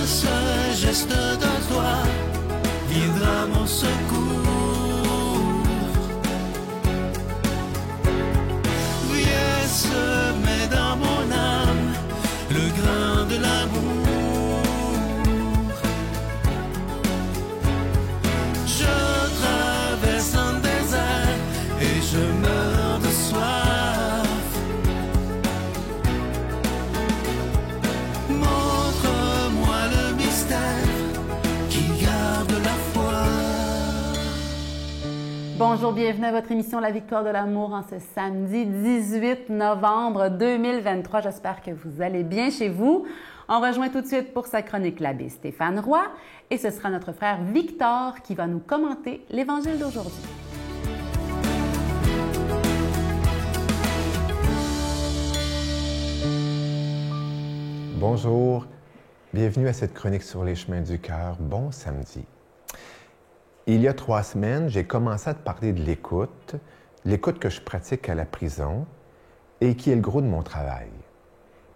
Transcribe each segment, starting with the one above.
seul geste de toi viendra mon secours. Viens semer dans mon âme le grain de l'amour. Je traverse un désert et je meurs de soif. Montre-moi le mystère qui garde la foi. Bonjour, bienvenue à votre émission La Victoire de l'amour en ce samedi 18 novembre 2023. J'espère que vous allez bien chez vous. On rejoint tout de suite pour sa chronique l'abbé Stéphane Roy et ce sera notre frère Victor qui va nous commenter l'Évangile d'aujourd'hui. Bonjour, bienvenue à cette chronique sur les chemins du cœur. Bon samedi. Il y a 3 semaines, j'ai commencé à te parler de l'écoute que je pratique à la prison et qui est le gros de mon travail.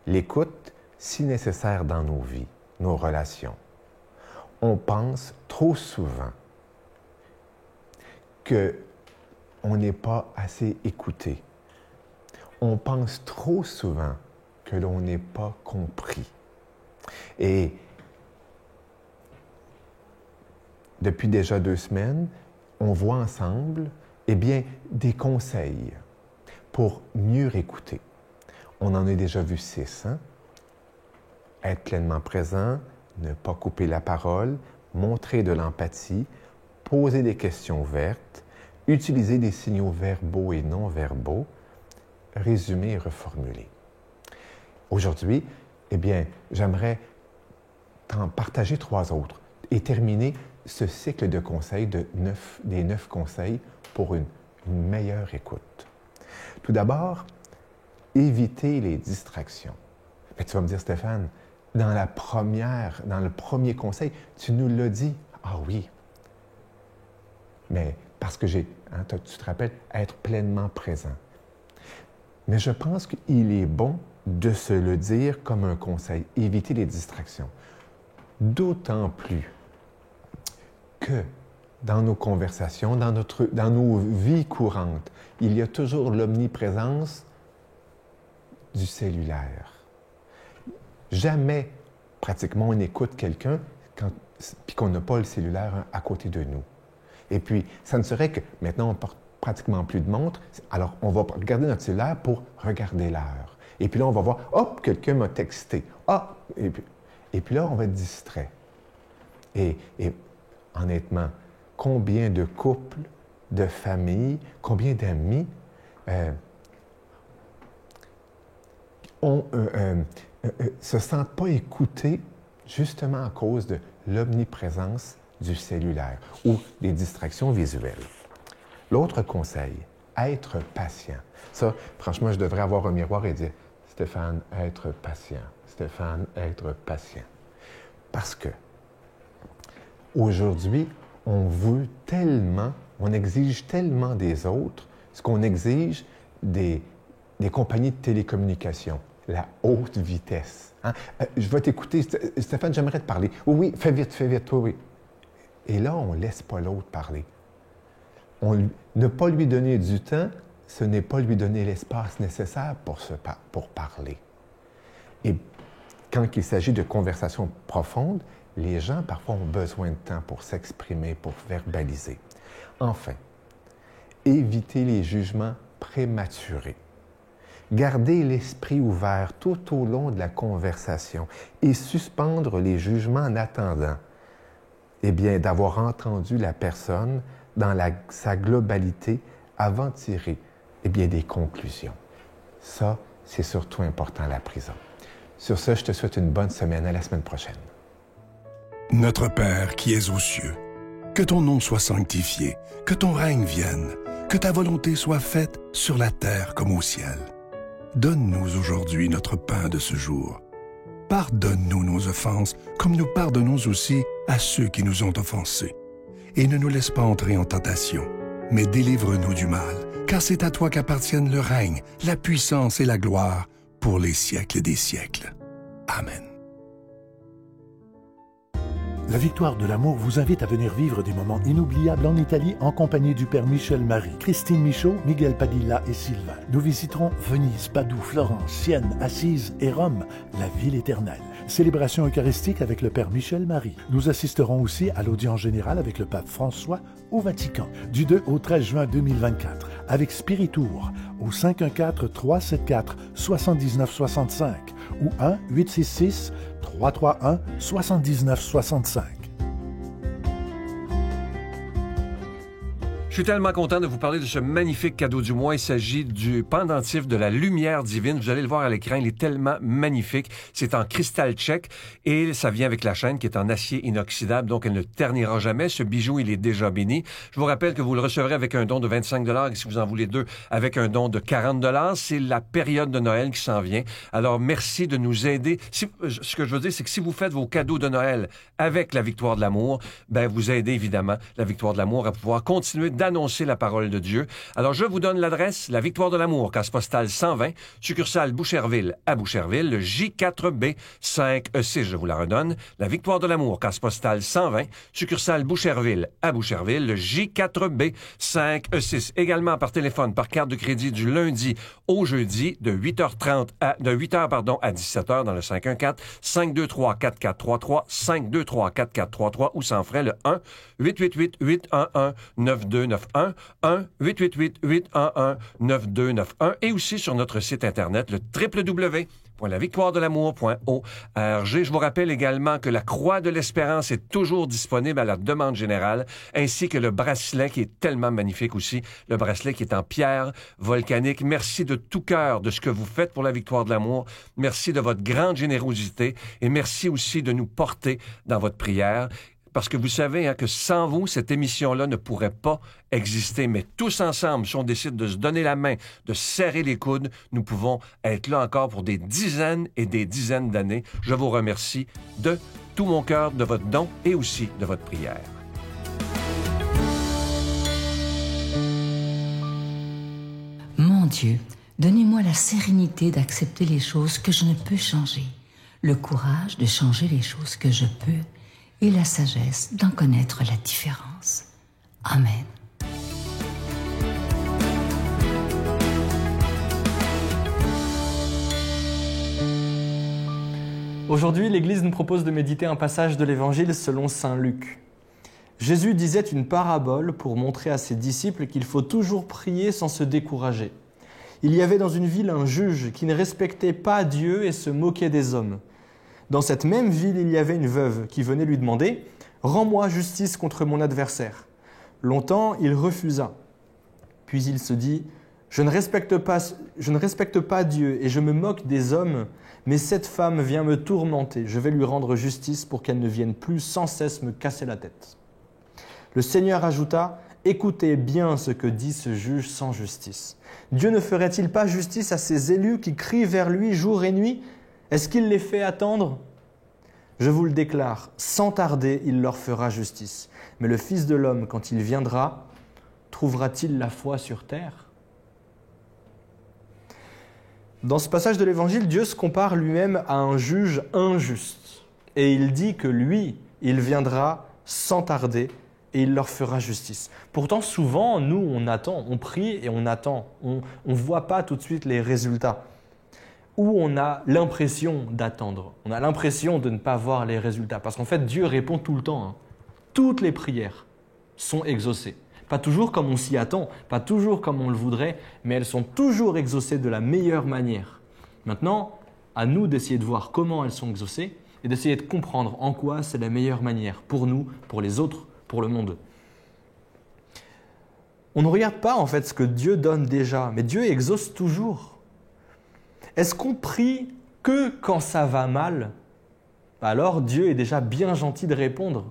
L'écoute, si nécessaire dans nos vies, nos relations. On pense trop souvent qu'on n'est pas assez écouté. On pense trop souvent que l'on n'est pas compris. Et depuis déjà 2 semaines, on voit ensemble, des conseils pour mieux écouter. On en a déjà vu 6, hein? Être pleinement présent, ne pas couper la parole, montrer de l'empathie, poser des questions ouvertes, utiliser des signaux verbaux et non verbaux, résumer et reformuler. Aujourd'hui, j'aimerais t'en partager 3 autres et terminer ce cycle de conseils des 9 conseils pour une meilleure écoute. Tout d'abord, éviter les distractions. Mais tu vas me dire, Stéphane, dans le premier conseil, tu nous l'as dit. Ah oui. Mais parce que tu te rappelles, être pleinement présent. Mais je pense qu'il est bon de se le dire comme un conseil, éviter les distractions. D'autant plus que dans nos conversations, dans nos vies courantes, il y a toujours l'omniprésence du cellulaire. Jamais, pratiquement, on écoute quelqu'un puis qu'on n'a pas le cellulaire à côté de nous. Et puis, ça ne serait que maintenant, on ne porte pratiquement plus de montre, alors on va regarder notre cellulaire pour regarder l'heure. Et puis là, on va voir, hop, quelqu'un m'a texté. Ah! Et puis là, on va être distrait. Et honnêtement, combien de couples, de familles, combien d'amis se sentent pas écoutés justement à cause de l'omniprésence du cellulaire ou des distractions visuelles. L'autre conseil, être patient. Ça, franchement, je devrais avoir un miroir et dire « Stéphane, être patient. Stéphane, être patient. » Parce que aujourd'hui, on exige tellement des autres ce qu'on exige des compagnies de télécommunications, la haute vitesse. Hein? Je vais t'écouter, Stéphane, j'aimerais te parler. Oui, fais vite, oui. Et là, on ne laisse pas l'autre parler. Ne pas lui donner du temps, ce n'est pas lui donner l'espace nécessaire pour parler. Et quand il s'agit de conversations profondes, les gens, parfois, ont besoin de temps pour s'exprimer, pour verbaliser. Enfin, éviter les jugements prématurés. Garder l'esprit ouvert tout au long de la conversation et suspendre les jugements en attendant, d'avoir entendu la personne dans sa globalité avant de tirer, des conclusions. Ça, c'est surtout important à la prison. Sur ce, je te souhaite une bonne semaine. À la semaine prochaine. Notre Père qui es aux cieux, que ton nom soit sanctifié, que ton règne vienne, que ta volonté soit faite sur la terre comme au ciel. Donne-nous aujourd'hui notre pain de ce jour. Pardonne-nous nos offenses, comme nous pardonnons aussi à ceux qui nous ont offensés. Et ne nous laisse pas entrer en tentation, mais délivre-nous du mal, car c'est à toi qu'appartiennent le règne, la puissance et la gloire pour les siècles des siècles. Amen. La Victoire de l'amour vous invite à venir vivre des moments inoubliables en Italie en compagnie du Père Michel Marie, Christine Michaud, Miguel Padilla et Sylvain. Nous visiterons Venise, Padoue, Florence, Sienne, Assise et Rome, la ville éternelle. Célébration eucharistique avec le Père Michel Marie. Nous assisterons aussi à l'audience générale avec le Pape François au Vatican, du 2 au 13 juin 2024, avec Spiritour au 514-374-7965 ou 1-866-331-7965. Je suis tellement content de vous parler de ce magnifique cadeau du mois. Il s'agit du pendentif de la lumière divine. Vous allez le voir à l'écran, il est tellement magnifique. C'est en cristal tchèque et ça vient avec la chaîne qui est en acier inoxydable, donc elle ne ternira jamais. Ce bijou, il est déjà béni. Je vous rappelle que vous le recevrez avec un don de 25 $ et si vous en voulez deux, avec un don de 40 $. C'est la période de Noël qui s'en vient. Alors, merci de nous aider. Ce que je veux dire, c'est que si vous faites vos cadeaux de Noël avec la Victoire de l'amour, ben vous aidez évidemment la Victoire de l'amour à pouvoir continuer d'annoncer la parole de Dieu. Alors, je vous donne l'adresse, la Victoire de l'amour, case postale 120, succursale Boucherville à Boucherville, le J4B 5E6, je vous la redonne. La Victoire de l'amour, case postale 120, succursale Boucherville à Boucherville, le J4B 5E6. Également par téléphone, par carte de crédit du lundi au jeudi, de 8h à 17h dans le 514-523-4433, 523-4433 ou sans frais le 1-888-811-9291, 1-888-811-9291 et aussi sur notre site Internet, le www.lavictoiredelamour.org. Je vous rappelle également que la Croix de l'Espérance est toujours disponible à la demande générale, ainsi que le bracelet qui est tellement magnifique aussi, le bracelet qui est en pierre volcanique. Merci de tout cœur de ce que vous faites pour la Victoire de l'amour. Merci de votre grande générosité et merci aussi de nous porter dans votre prière. Parce que vous savez que sans vous, cette émission-là ne pourrait pas exister. Mais tous ensemble, si on décide de se donner la main, de serrer les coudes, nous pouvons être là encore pour des dizaines et des dizaines d'années. Je vous remercie de tout mon cœur, de votre don et aussi de votre prière. Mon Dieu, donnez-moi la sérénité d'accepter les choses que je ne peux changer, le courage de changer les choses que je peux, et la sagesse d'en connaître la différence. Amen. Aujourd'hui, l'Église nous propose de méditer un passage de l'Évangile selon saint Luc. Jésus disait une parabole pour montrer à ses disciples qu'il faut toujours prier sans se décourager. Il y avait dans une ville un juge qui ne respectait pas Dieu et se moquait des hommes. Dans cette même ville, il y avait une veuve qui venait lui demander « Rends-moi justice contre mon adversaire ». Longtemps, il refusa. Puis il se dit « Je ne respecte pas Dieu et je me moque des hommes, mais cette femme vient me tourmenter. Je vais lui rendre justice pour qu'elle ne vienne plus sans cesse me casser la tête. » Le Seigneur ajouta « Écoutez bien ce que dit ce juge sans justice. Dieu ne ferait-il pas justice à ses élus qui crient vers lui jour et nuit ? Est-ce qu'il les fait attendre ? Je vous le déclare, sans tarder, il leur fera justice. Mais le Fils de l'homme, quand il viendra, trouvera-t-il la foi sur terre ? Dans ce passage de l'Évangile, Dieu se compare lui-même à un juge injuste. Et il dit que lui, il viendra sans tarder et il leur fera justice. Pourtant, souvent, nous, on attend, on prie et on attend. On ne voit pas tout de suite les résultats. Ou on a l'impression d'attendre. On a l'impression de ne pas voir les résultats. Parce qu'en fait, Dieu répond tout le temps. Toutes les prières sont exaucées. Pas toujours comme on s'y attend, pas toujours comme on le voudrait, mais elles sont toujours exaucées de la meilleure manière. Maintenant, à nous d'essayer de voir comment elles sont exaucées et d'essayer de comprendre en quoi c'est la meilleure manière pour nous, pour les autres, pour le monde. On ne regarde pas en fait ce que Dieu donne déjà, mais Dieu exauce toujours. Est-ce qu'on prie que quand ça va mal ? Alors Dieu est déjà bien gentil de répondre.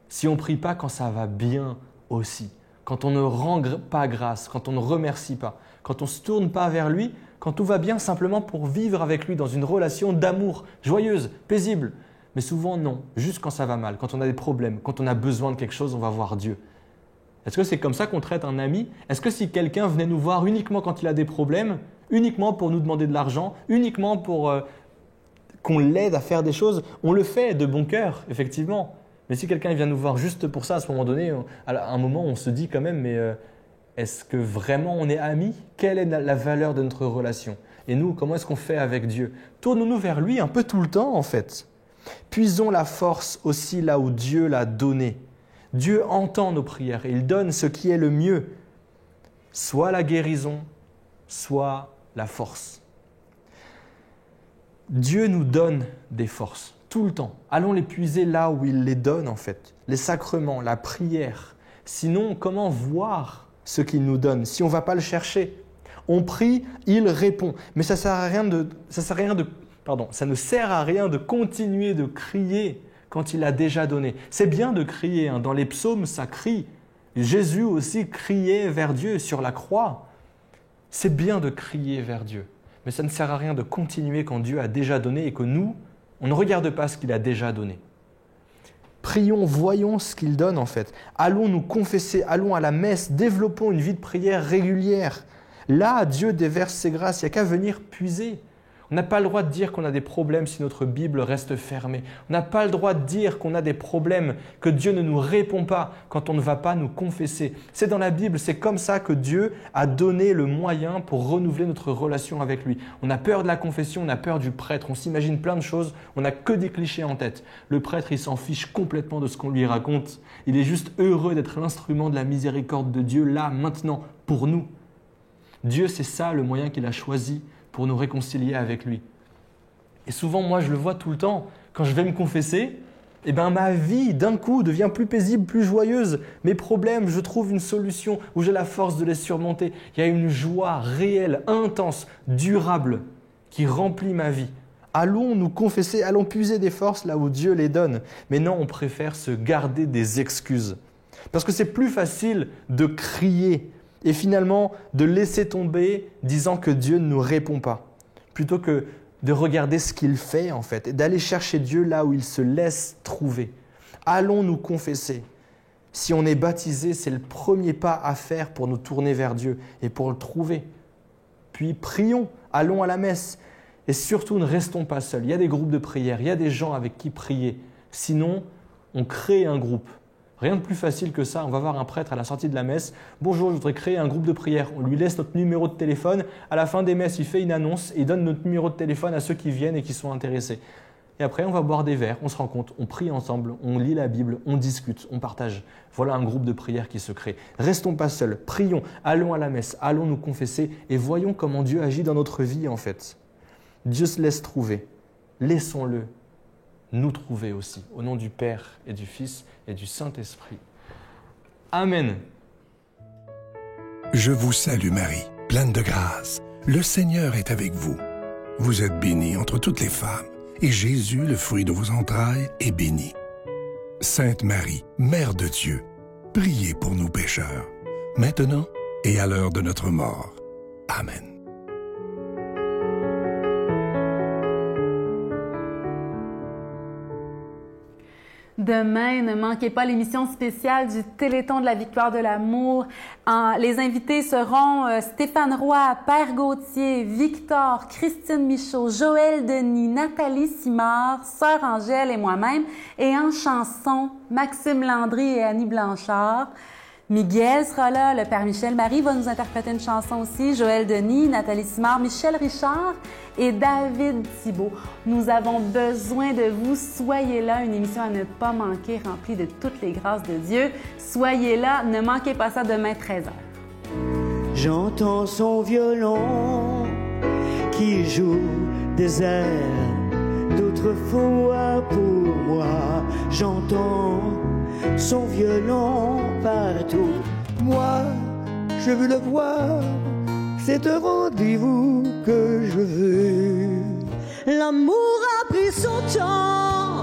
Si on ne prie pas quand ça va bien aussi, quand on ne rend pas grâce, quand on ne remercie pas, quand on ne se tourne pas vers lui, quand tout va bien simplement pour vivre avec lui dans une relation d'amour joyeuse, paisible. Mais souvent non, juste quand ça va mal, quand on a des problèmes, quand on a besoin de quelque chose, on va voir Dieu. Est-ce que c'est comme ça qu'on traite un ami ? Est-ce que si quelqu'un venait nous voir uniquement quand il a des problèmes, uniquement pour nous demander de l'argent, uniquement pour qu'on l'aide à faire des choses, on le fait de bon cœur, effectivement. Mais si quelqu'un vient nous voir juste pour ça, à ce moment donné, à un moment, on se dit quand même, mais est-ce que vraiment on est amis? Quelle est la valeur de notre relation? Et nous, comment est-ce qu'on fait avec Dieu? Tournons-nous vers lui un peu tout le temps, en fait. Puisons la force aussi là où Dieu l'a donnée. Dieu entend nos prières et il donne ce qui est le mieux, soit la guérison, soit la force. Dieu nous donne des forces tout le temps. Allons les puiser là où il les donne en fait. Les sacrements, la prière. Sinon, comment voir ce qu'il nous donne si on ne va pas le chercher? On prie, il répond. Mais ça ne sert à rien de continuer de crier quand il a déjà donné. C'est bien de crier, hein. Dans les psaumes, ça crie. Jésus aussi criait vers Dieu sur la croix. C'est bien de crier vers Dieu, mais ça ne sert à rien de continuer quand Dieu a déjà donné et que nous, on ne regarde pas ce qu'il a déjà donné. Prions, voyons ce qu'il donne en fait. Allons nous confesser, allons à la messe, développons une vie de prière régulière. Là, Dieu déverse ses grâces, il n'y a qu'à venir puiser. On n'a pas le droit de dire qu'on a des problèmes si notre Bible reste fermée. On n'a pas le droit de dire qu'on a des problèmes, que Dieu ne nous répond pas quand on ne va pas nous confesser. C'est dans la Bible, c'est comme ça que Dieu a donné le moyen pour renouveler notre relation avec lui. On a peur de la confession, on a peur du prêtre, on s'imagine plein de choses, on n'a que des clichés en tête. Le prêtre, il s'en fiche complètement de ce qu'on lui raconte. Il est juste heureux d'être l'instrument de la miséricorde de Dieu, là, maintenant, pour nous. Dieu, c'est ça le moyen qu'il a choisi pour nous réconcilier avec lui. Et souvent, moi, je le vois tout le temps. Quand je vais me confesser, ma vie, d'un coup, devient plus paisible, plus joyeuse. Mes problèmes, je trouve une solution où j'ai la force de les surmonter. Il y a une joie réelle, intense, durable, qui remplit ma vie. Allons nous confesser, allons puiser des forces là où Dieu les donne. Mais non, on préfère se garder des excuses. Parce que c'est plus facile de crier et finalement de laisser tomber disant que Dieu ne nous répond pas, plutôt que de regarder ce qu'il fait en fait, et d'aller chercher Dieu là où il se laisse trouver. Allons nous confesser. Si on est baptisé, c'est le premier pas à faire pour nous tourner vers Dieu et pour le trouver. Puis prions, allons à la messe. Et surtout, ne restons pas seuls. Il y a des groupes de prière, il y a des gens avec qui prier. Sinon, on crée un groupe. Rien de plus facile que ça. On va voir un prêtre à la sortie de la messe. « Bonjour, je voudrais créer un groupe de prière. » On lui laisse notre numéro de téléphone. À la fin des messes, il fait une annonce et il donne notre numéro de téléphone à ceux qui viennent et qui sont intéressés. Et après, on va boire des verres, on se rencontre, on prie ensemble, on lit la Bible, on discute, on partage. Voilà un groupe de prière qui se crée. Restons pas seuls, prions, allons à la messe, allons nous confesser et voyons comment Dieu agit dans notre vie en fait. Dieu se laisse trouver. Laissons-le nous trouver aussi, au nom du Père et du Fils et du Saint-Esprit. Amen. Je vous salue Marie, pleine de grâce. Le Seigneur est avec vous. Vous êtes bénie entre toutes les femmes, et Jésus, le fruit de vos entrailles, est béni. Sainte Marie, Mère de Dieu, priez pour nous pécheurs, maintenant et à l'heure de notre mort. Amen. Demain, ne manquez pas l'émission spéciale du Téléthon de la Victoire de l'amour. Les invités seront Stéphane Roy, Père Gauthier, Victor, Christine Michaud, Joël Denis, Nathalie Simard, Sœur Angèle et moi-même. Et en chanson, Maxime Landry et Annie Blanchard. Miguel sera là, le Père Michel Marie va nous interpréter une chanson aussi, Joël Denis, Nathalie Simard, Michel Richard et David Thibault. Nous avons besoin de vous. Soyez là, une émission à ne pas manquer, remplie de toutes les grâces de Dieu. Soyez là, ne manquez pas ça demain 13h. J'entends son violon qui joue des airs d'autrefois pour moi. J'entends son violon partout. Moi, je veux le voir, c'est un rendez-vous que je veux. L'amour a pris son temps,